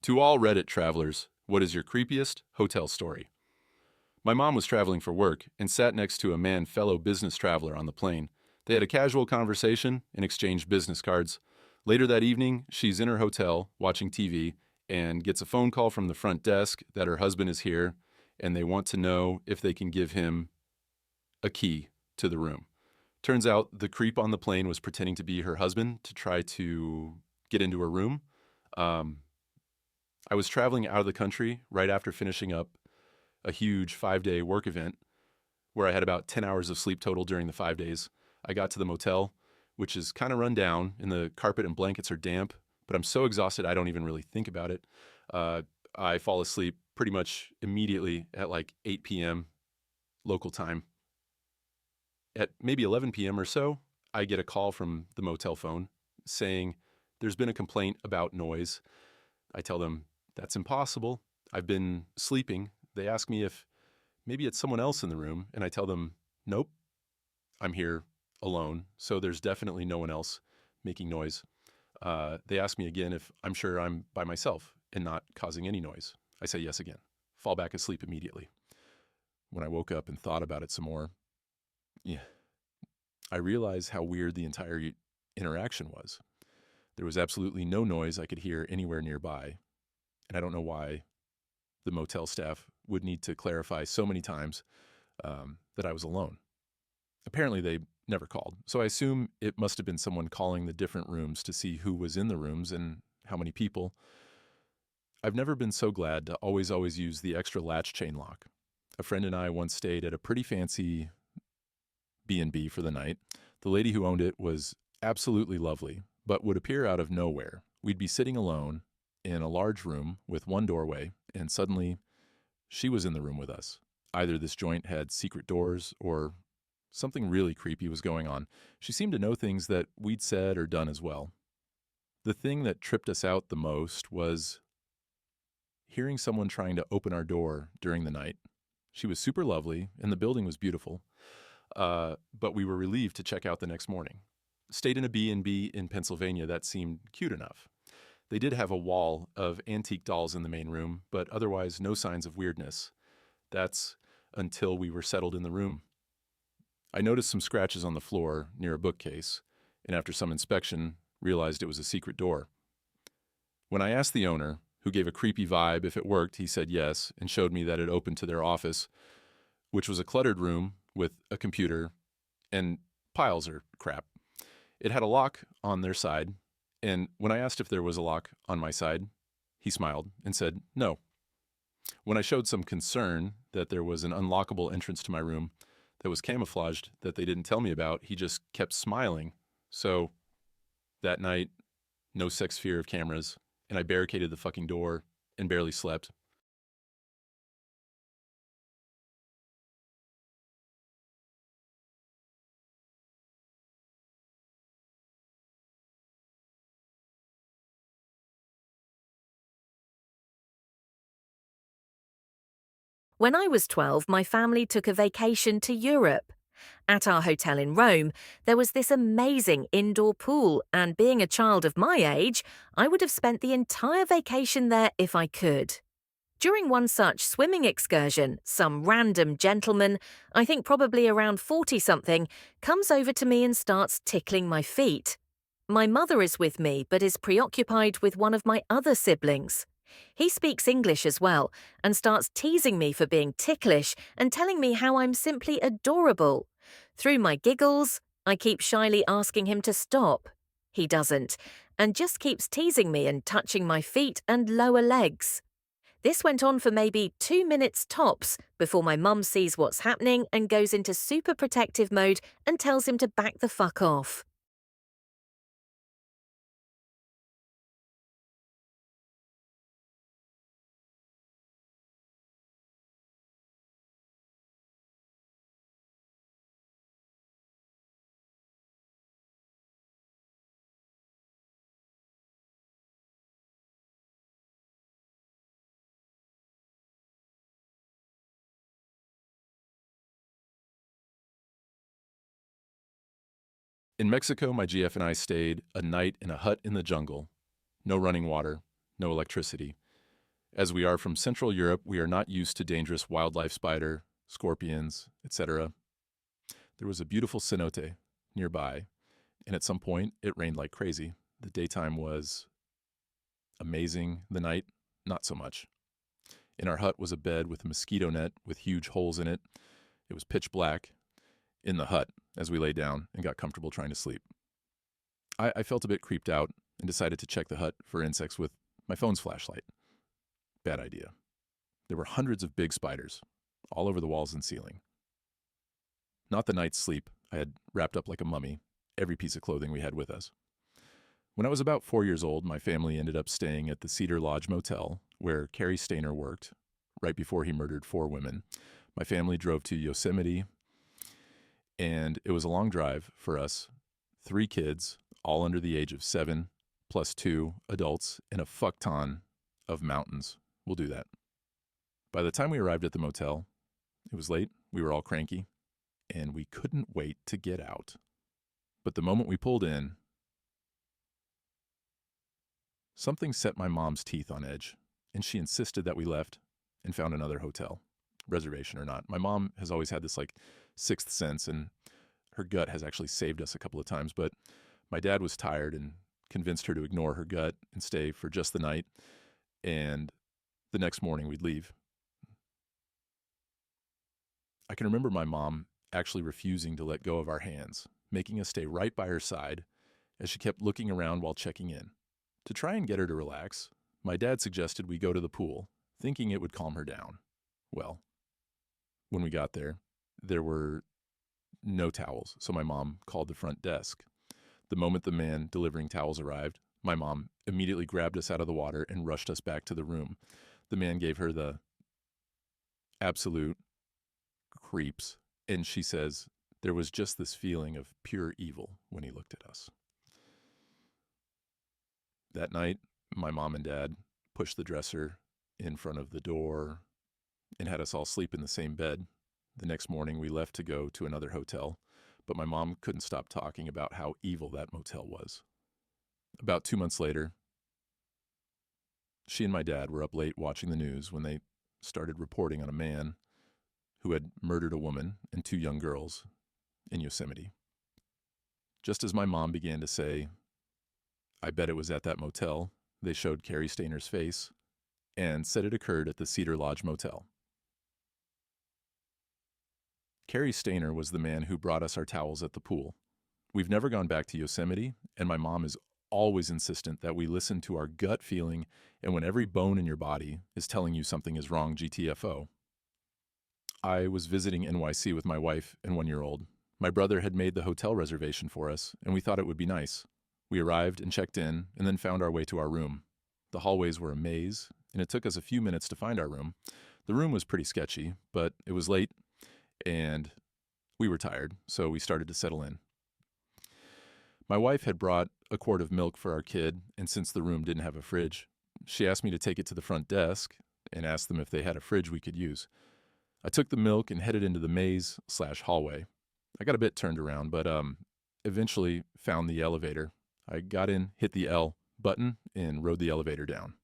To all Reddit travelers, what is your creepiest hotel story? My mom was traveling for work and sat next to a fellow business traveler on the plane. They had a casual conversation and exchanged business cards. Later that evening, she's in her hotel watching TV and gets a phone call from the front desk that her husband is here and they want to know if they can give him a key to the room. Turns out the creep on the plane was pretending to be her husband to try to get into her room. I was traveling out of the country right after finishing up a huge 5-day work event where I had about 10 hours of sleep total during the 5 days. I got to the motel, which is kind of run down, and the carpet and blankets are damp, but I'm so exhausted I don't even really think about it. I fall asleep pretty much immediately at like 8 p.m. local time. At maybe 11 p.m. or so, I get a call from the motel phone saying there's been a complaint about noise. I tell them that's impossible. I've been sleeping. They ask me if maybe it's someone else in the room, and I tell them, nope, I'm here alone, so there's definitely no one else making noise. They ask me again if I'm sure I'm by myself and not causing any noise. I say yes again. Fall back asleep immediately. When I woke up and thought about it some more, I realized how weird the entire interaction was. There was absolutely no noise I could hear anywhere nearby, and I don't know why the motel staff would need to clarify so many times that I was alone. Apparently, they never called, so I assume it must have been someone calling the different rooms to see who was in the rooms and how many people. I've never been so glad to always use the extra latch chain lock. A friend and I once stayed at a pretty fancy B&B for the night. The lady who owned it was absolutely lovely, but would appear out of nowhere. We'd be sitting alone in a large room with one doorway, and suddenly she was in the room with us. Either this joint had secret doors or something really creepy was going on. She seemed to know things that we'd said or done as well. The thing that tripped us out the most was hearing someone trying to open our door during the night. She was super lovely, and the building was beautiful, but we were relieved to check out the next morning. Stayed in a B&B in Pennsylvania that seemed cute enough. They did have a wall of antique dolls in the main room, but otherwise no signs of weirdness. That's until we were settled in the room. I noticed some scratches on the floor near a bookcase, and after some inspection, realized it was a secret door. When I asked the owner, who gave a creepy vibe, if it worked, he said yes, and showed me that it opened to their office, which was a cluttered room with a computer and piles of crap. It had a lock on their side, and when I asked if there was a lock on my side, he smiled and said no. When I showed some concern that there was an unlockable entrance to my room that was camouflaged that they didn't tell me about, he just kept smiling. So that night, no sex fear of cameras, and I barricaded the fucking door and barely slept. When I was 12, my family took a vacation to Europe. At our hotel in Rome, there was this amazing indoor pool, and being a child of my age, I would have spent the entire vacation there if I could. During one such swimming excursion, some random gentleman, I think probably around 40-something, comes over to me and starts tickling my feet. My mother is with me but is preoccupied with one of my other siblings. He speaks English as well and starts teasing me for being ticklish and telling me how I'm simply adorable. Through my giggles, I keep shyly asking him to stop. He doesn't, and just keeps teasing me and touching my feet and lower legs. This went on for maybe 2 minutes tops before my mum sees what's happening and goes into super protective mode and tells him to back the fuck off. In Mexico, my GF and I stayed a night in a hut in the jungle. No running water, no electricity. As we are from Central Europe, we are not used to dangerous wildlife spider, scorpions, etc. There was a beautiful cenote nearby, and at some point it rained like crazy. The daytime was amazing, the night, not so much. In our hut was a bed with a mosquito net with huge holes in it. It was pitch black in the hut as we lay down and got comfortable trying to sleep. I felt a bit creeped out and decided to check the hut for insects with my phone's flashlight. Bad idea. There were hundreds of big spiders all over the walls and ceiling. Not the night's sleep. I had wrapped up like a mummy every piece of clothing we had with us. When I was about 4 years old, my family ended up staying at the Cedar Lodge Motel, where Cary Stayner worked, right before he murdered 4 women. My family drove to Yosemite, and it was a long drive for us. 3 kids, all under the age of 7, plus 2 adults, and a fuck ton of mountains. We'll do that. By the time we arrived at the motel, it was late, we were all cranky, and we couldn't wait to get out. But the moment we pulled in, something set my mom's teeth on edge, and she insisted that we left and found another hotel, reservation or not. My mom has always had this like sixth sense, and her gut has actually saved us a couple of times, but my dad was tired and convinced her to ignore her gut and stay for just the night, and the next morning we'd leave. I can remember my mom actually refusing to let go of our hands, making us stay right by her side as she kept looking around while checking in. To try and get her to relax, my dad suggested we go to the pool, thinking it would calm her down. Well, when we got there, there were no towels, so my mom called the front desk. The moment the man delivering towels arrived, my mom immediately grabbed us out of the water and rushed us back to the room. The man gave her the absolute creeps, and she says there was just this feeling of pure evil when he looked at us. That night, my mom and dad pushed the dresser in front of the door and had us all sleep in the same bed. The next morning, we left to go to another hotel, but my mom couldn't stop talking about how evil that motel was. About 2 months later, she and my dad were up late watching the news when they started reporting on a man who had murdered a woman and 2 young girls in Yosemite. Just as my mom began to say, "I bet it was at that motel," they showed Cary Stayner's face and said it occurred at the Cedar Lodge Motel. Cary Stayner was the man who brought us our towels at the pool. We've never gone back to Yosemite, and my mom is always insistent that we listen to our gut feeling and when every bone in your body is telling you something is wrong, GTFO. I was visiting NYC with my wife and 1-year-old. My brother had made the hotel reservation for us, and we thought it would be nice. We arrived and checked in, and then found our way to our room. The hallways were a maze, and it took us a few minutes to find our room. The room was pretty sketchy, but it was late, and we were tired, so we started to settle in. My wife had brought a quart of milk for our kid, and since the room didn't have a fridge, she asked me to take it to the front desk and ask them if they had a fridge we could use. I took the milk and headed into the maze/hallway. I got a bit turned around, but eventually found the elevator. I got in, hit the L button, and rode the elevator down.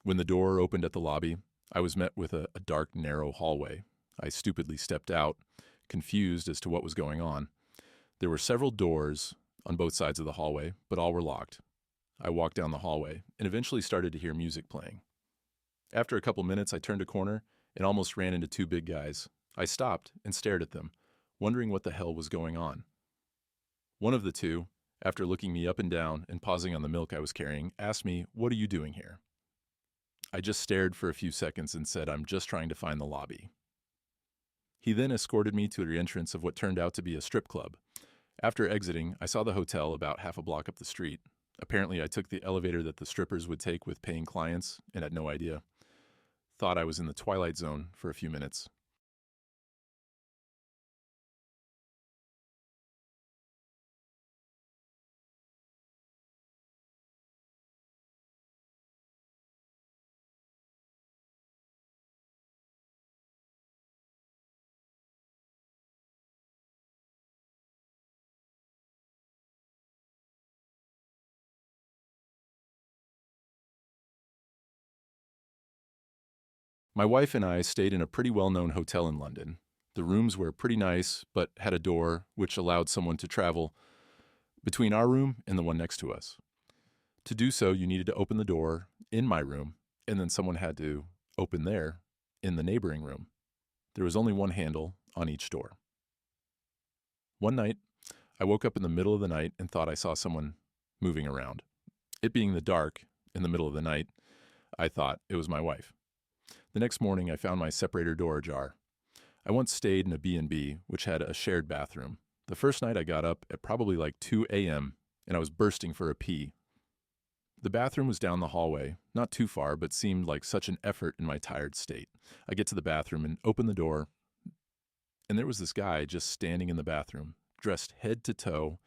When the door opened at the lobby, I was met with a dark, narrow hallway. I stupidly stepped out, confused as to what was going on. There were several doors on both sides of the hallway, but all were locked. I walked down the hallway and eventually started to hear music playing. After a couple minutes, I turned a corner and almost ran into 2 big guys. I stopped and stared at them, wondering what the hell was going on. One of the 2, after looking me up and down and pausing on the milk I was carrying, asked me, "What are you doing here?" I just stared for a few seconds and said, "I'm just trying to find the lobby." He then escorted me to the entrance of what turned out to be a strip club. After exiting, I saw the hotel about half a block up the street. Apparently, I took the elevator that the strippers would take with paying clients and had no idea. Thought I was in the Twilight Zone for a few minutes. My wife and I stayed in a pretty well-known hotel in London. The rooms were pretty nice, but had a door which allowed someone to travel between our room and the one next to us. To do so, you needed to open the door in my room, and then someone had to open there in the neighboring room. There was only one handle on each door. One night, I woke up in the middle of the night and thought I saw someone moving around. It being the dark in the middle of the night, I thought it was my wife. The next morning, I found my separator door ajar. I once stayed in a B&B, which had a shared bathroom. The first night I got up at probably like 2 a.m., and I was bursting for a pee. The bathroom was down the hallway, not too far, but seemed like such an effort in my tired state. I get to the bathroom and open the door, and there was this guy just standing in the bathroom, dressed head to toe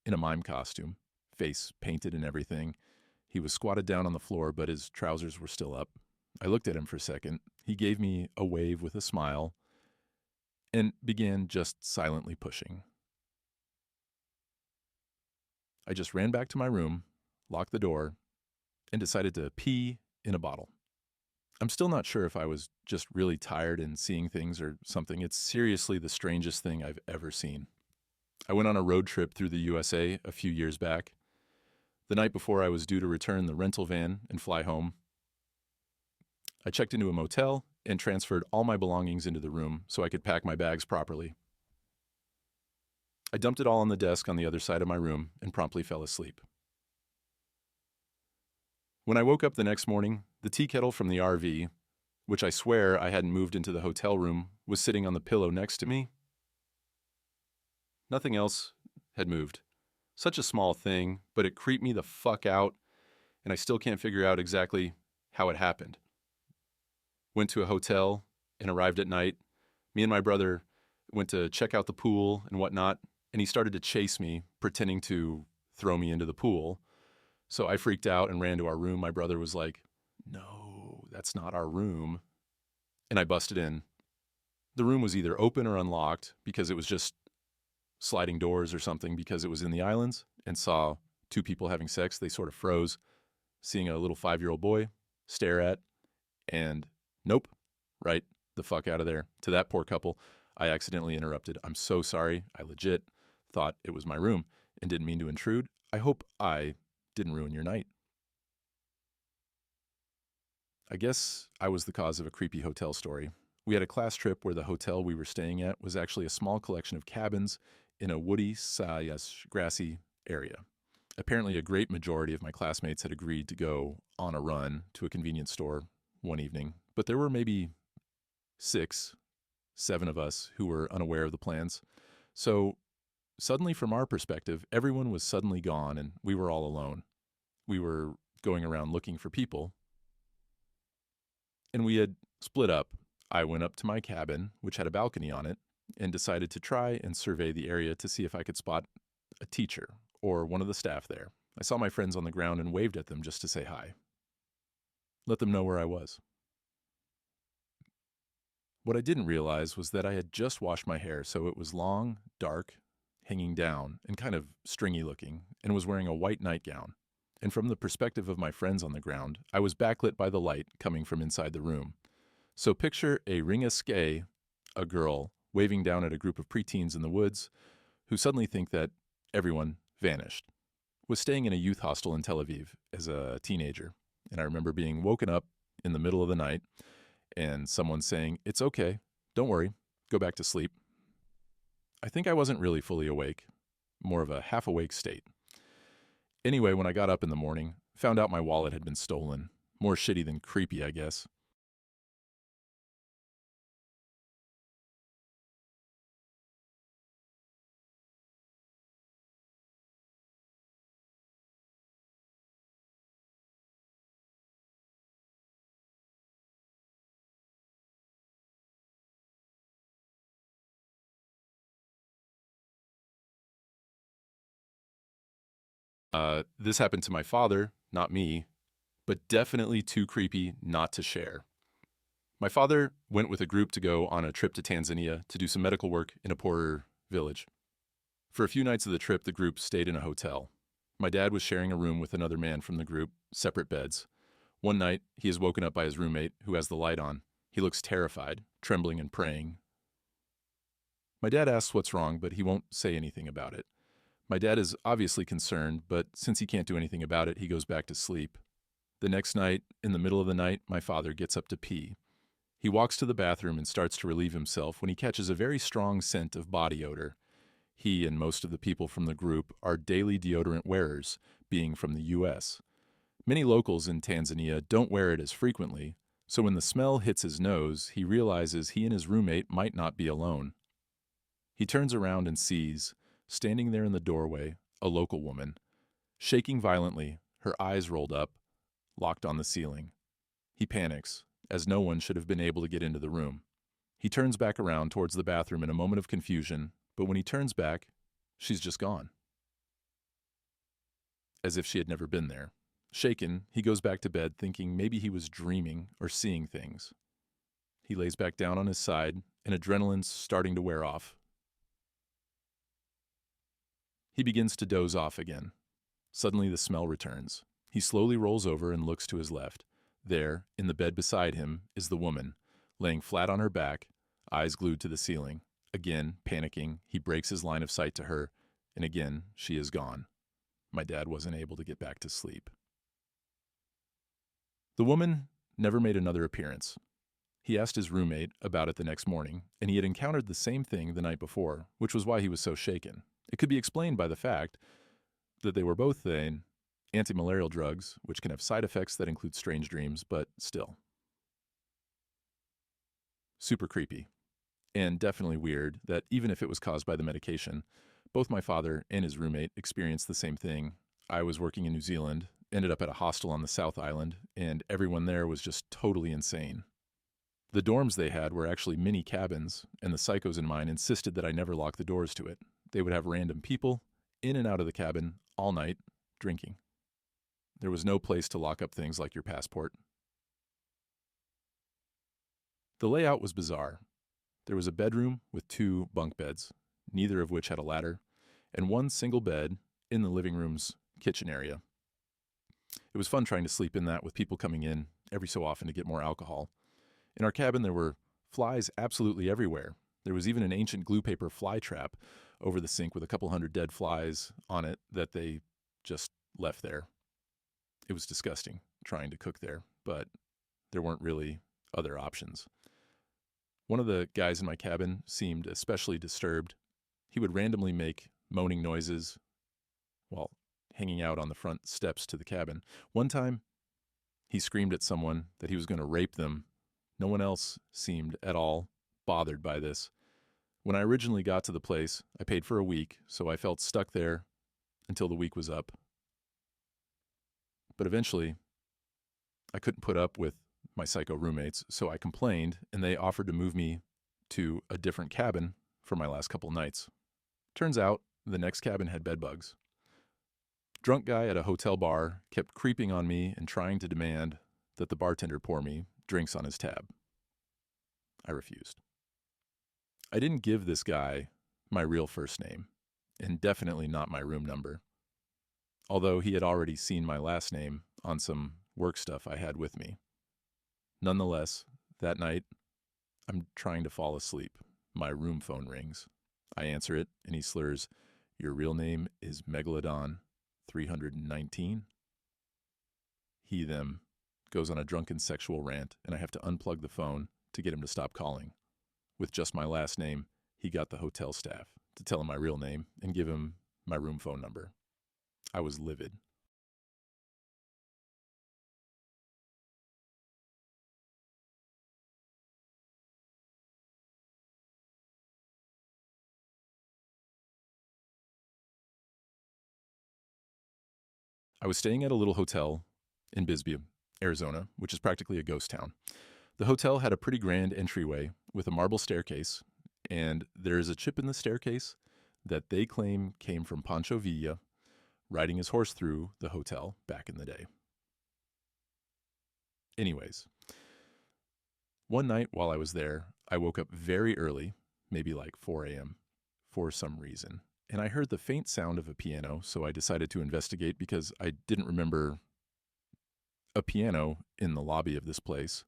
in a mime costume, face painted and everything. He was squatted down on the floor, but his trousers were still up. I looked at him for a second. He gave me a wave with a smile and began just silently pushing. I just ran back to my room, locked the door, and decided to pee in a bottle. I'm still not sure if I was just really tired and seeing things or something. It's seriously the strangest thing I've ever seen. I went on a road trip through the USA a few years back. The night before I was due to return the rental van and fly home, I checked into a motel and transferred all my belongings into the room so I could pack my bags properly. I dumped it all on the desk on the other side of my room and promptly fell asleep. When I woke up the next morning, the tea kettle from the RV, which I swear I hadn't moved into the hotel room, was sitting on the pillow next to me. Nothing else had moved. Such a small thing, but it creeped me the fuck out, and I still can't figure out exactly how it happened. Went to a hotel and arrived at night. Me and my brother went to check out the pool and whatnot, and he started to chase me, pretending to throw me into the pool. So I freaked out and ran to our room. My brother was like, "No, that's not our room." And I busted in. The room was either open or unlocked because it was just sliding doors or something, because it was in the islands, and saw two people having sex. They sort of froze, seeing a little 5-year-old boy stare at, and nope, right the fuck out of there. To that poor couple, I accidentally interrupted. "I'm so sorry. I legit thought it was my room and didn't mean to intrude. I hope I didn't ruin your night." I guess I was the cause of a creepy hotel story. We had a class trip where the hotel we were staying at was actually a small collection of cabins in a woody, grassy area. Apparently, a great majority of my classmates had agreed to go on a run to a convenience store one evening, but there were maybe 6, 7 of us who were unaware of the plans. So suddenly, from our perspective, everyone was suddenly gone and we were all alone. We were going around looking for people, and we had split up. I went up to my cabin, which had a balcony on it, and decided to try and survey the area to see if I could spot a teacher or one of the staff there. I saw my friends on the ground and waved at them just to say hi. Let them know where I was. What I didn't realize was that I had just washed my hair, so it was long, dark, hanging down, and kind of stringy looking, and was wearing a white nightgown. And from the perspective of my friends on the ground, I was backlit by the light coming from inside the room. So picture a ringasque, a girl, waving down at a group of preteens in the woods who suddenly think that everyone vanished. Was staying in a youth hostel in Tel Aviv as a teenager, and I remember being woken up in the middle of the night and someone saying, "It's okay, don't worry, go back to sleep." I think I wasn't really fully awake, more of a half-awake state. Anyway, when I got up in the morning, found out my wallet had been stolen. More shitty than creepy, I guess. This happened to my father, not me, but definitely too creepy not to share. My father went with a group to go on a trip to Tanzania to do some medical work in a poorer village. For a few nights of the trip, the group stayed in a hotel. My dad was sharing a room with another man from the group, separate beds. One night, he is woken up by his roommate, who has the light on. He looks terrified, trembling and praying. My dad asks what's wrong, but he won't say anything about it. My dad is obviously concerned, but since he can't do anything about it, he goes back to sleep. The next night, in the middle of the night, my father gets up to pee. He walks to the bathroom and starts to relieve himself when he catches a very strong scent of body odor. He and most of the people from the group are daily deodorant wearers, being from the U.S. Many locals in Tanzania don't wear it as frequently, so when the smell hits his nose, he realizes he and his roommate might not be alone. He turns around and sees, standing there in the doorway, a local woman, shaking violently, her eyes rolled up, locked on the ceiling. He panics, as no one should have been able to get into the room. He turns back around towards the bathroom in a moment of confusion, but when he turns back, she's just gone. As if she had never been there. Shaken, he goes back to bed thinking maybe he was dreaming or seeing things. He lays back down on his side, and adrenaline's starting to wear off. He begins to doze off again. Suddenly the smell returns. He slowly rolls over and looks to his left. There, in the bed beside him, is the woman, laying flat on her back, eyes glued to the ceiling. Again, panicking, he breaks his line of sight to her, and again, she is gone. My dad wasn't able to get back to sleep. The woman never made another appearance. He asked his roommate about it the next morning, and he had encountered the same thing the night before, which was why he was so shaken. It could be explained by the fact that they were both in anti-malarial drugs, which can have side effects that include strange dreams, but still. Super creepy. And definitely weird that even if it was caused by the medication, both my father and his roommate experienced the same thing. I was working in New Zealand, ended up at a hostel on the South Island, and everyone there was just totally insane. The dorms they had were actually mini cabins, and the psychos in mine insisted that I never lock the doors to it. They would have random people in and out of the cabin all night, drinking. There was no place to lock up things like your passport. The layout was bizarre. There was a bedroom with 2 bunk beds, neither of which had a ladder, and 1 single bed in the living room's kitchen area. It was fun trying to sleep in that with people coming in every so often to get more alcohol. In our cabin, there were flies absolutely everywhere. There was even an ancient glue paper fly trap over the sink with a couple hundred dead flies on it that they just left there. It was disgusting trying to cook there, but there weren't really other options. One of the guys in my cabin seemed especially disturbed. He would randomly make moaning noises while hanging out on the front steps to the cabin. One time, he screamed at someone that he was going to rape them. No one else seemed at all bothered by this. When I originally got to the place, I paid for a week, so I felt stuck there until the week was up. But eventually, I couldn't put up with my psycho roommates, so I complained, and they offered to move me to a different cabin for my last couple nights. Turns out, the next cabin had bedbugs. Drunk guy at a hotel bar kept creeping on me and trying to demand that the bartender pour me drinks on his tab. I refused. I didn't give this guy my real first name, and definitely not my room number, although he had already seen my last name on some work stuff I had with me. Nonetheless, that night, I'm trying to fall asleep. My room phone rings. I answer it, and he slurs, "Your real name is Megalodon 319? He then goes on a drunken sexual rant, and I have to unplug the phone to get him to stop calling. With just my last name, he got the hotel staff to tell him my real name and give him my room phone number. I was livid. I was staying at a little hotel in Bisbee, Arizona, which is practically a ghost town. The hotel had a pretty grand entryway with a marble staircase, and there is a chip in the staircase that they claim came from Pancho Villa riding his horse through the hotel back in the day. Anyways, one night while I was there, I woke up very early, maybe like 4 a.m., for some reason. And I heard the faint sound of a piano, so I decided to investigate because I didn't remember a piano in the lobby of this place.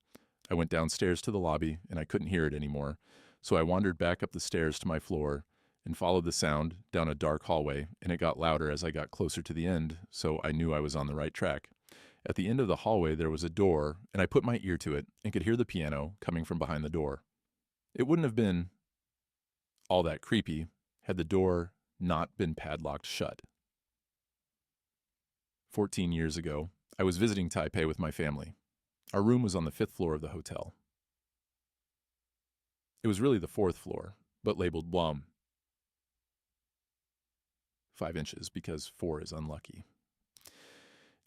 I went downstairs to the lobby, and I couldn't hear it anymore, so I wandered back up the stairs to my floor and followed the sound down a dark hallway, and it got louder as I got closer to the end, so I knew I was on the right track. At the end of the hallway, there was a door, and I put my ear to it and could hear the piano coming from behind the door. It wouldn't have been all that creepy had the door not been padlocked shut. 14 years ago, I was visiting Taipei with my family. Our room was on the 5th floor of the hotel. It was really the 4th floor, but labeled Blum. 5 inches because 4 is unlucky.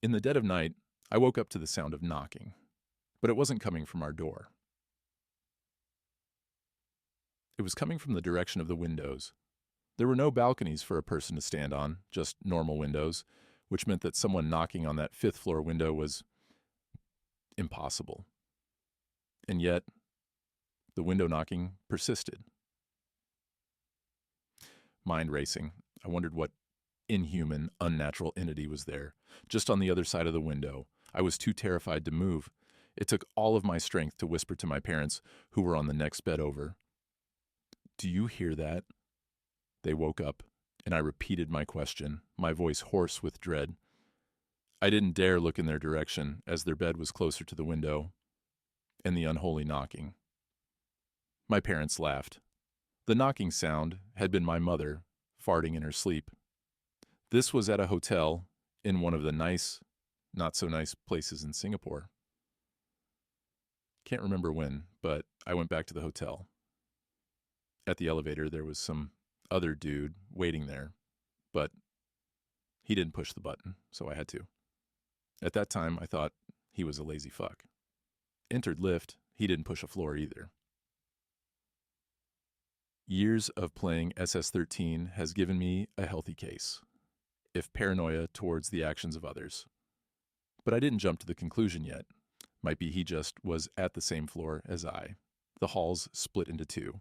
In the dead of night, I woke up to the sound of knocking, but it wasn't coming from our door. It was coming from the direction of the windows. There were no balconies for a person to stand on, just normal windows, which meant that someone knocking on that 5th floor window was impossible. And yet, the window knocking persisted. Mind racing, I wondered what inhuman, unnatural entity was there, just on the other side of the window. I was too terrified to move. It took all of my strength to whisper to my parents, who were on the next bed over. "Do you hear that?" They woke up, and I repeated my question, my voice hoarse with dread. I didn't dare look in their direction, as their bed was closer to the window, and the unholy knocking. My parents laughed. The knocking sound had been my mother, farting in her sleep. This was at a hotel in one of the nice, not-so-nice places in Singapore. Can't remember when, but I went back to the hotel. At the elevator, there was some other dude waiting there, but he didn't push the button, so I had to. At that time, I thought he was a lazy fuck. Entered lift, he didn't push a floor either. Years of playing SS-13 has given me a healthy case, if paranoia towards the actions of others. But I didn't jump to the conclusion yet. Might be he just was at the same floor as I. The halls split into two.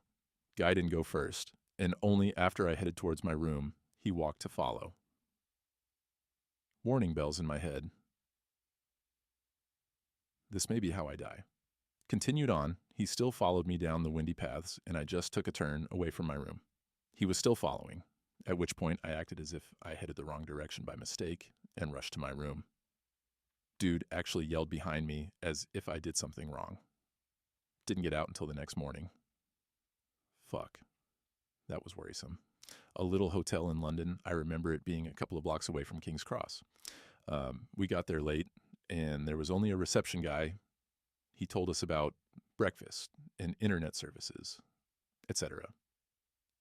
Guy didn't go first, and only after I headed towards my room, he walked to follow. Warning bells in my head. This may be how I die. Continued on, he still followed me down the windy paths, and I just took a turn away from my room. He was still following, at which point I acted as if I headed the wrong direction by mistake and rushed to my room. Dude actually yelled behind me as if I did something wrong. Didn't get out until the next morning. Fuck. That was worrisome. A little hotel in London, I remember it being a couple of blocks away from King's Cross. We got there late, and there was only a reception guy. He told us about breakfast and internet services, etc.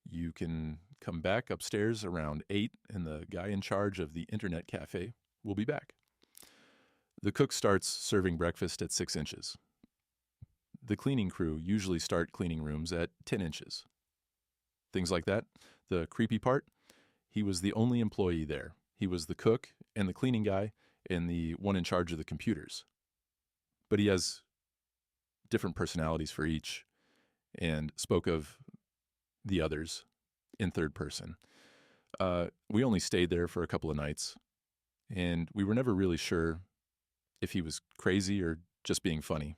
You can come back upstairs around 8, and the guy in charge of the internet cafe will be back. The cook starts serving breakfast at 6 inches. The cleaning crew usually start cleaning rooms at 10 inches. Things like that. The creepy part, he was the only employee there. He was the cook and the cleaning guy and the one in charge of the computers. But he has different personalities for each and spoke of the others in third person. We only stayed there for a couple of nights, and we were never really sure if he was crazy or just being funny.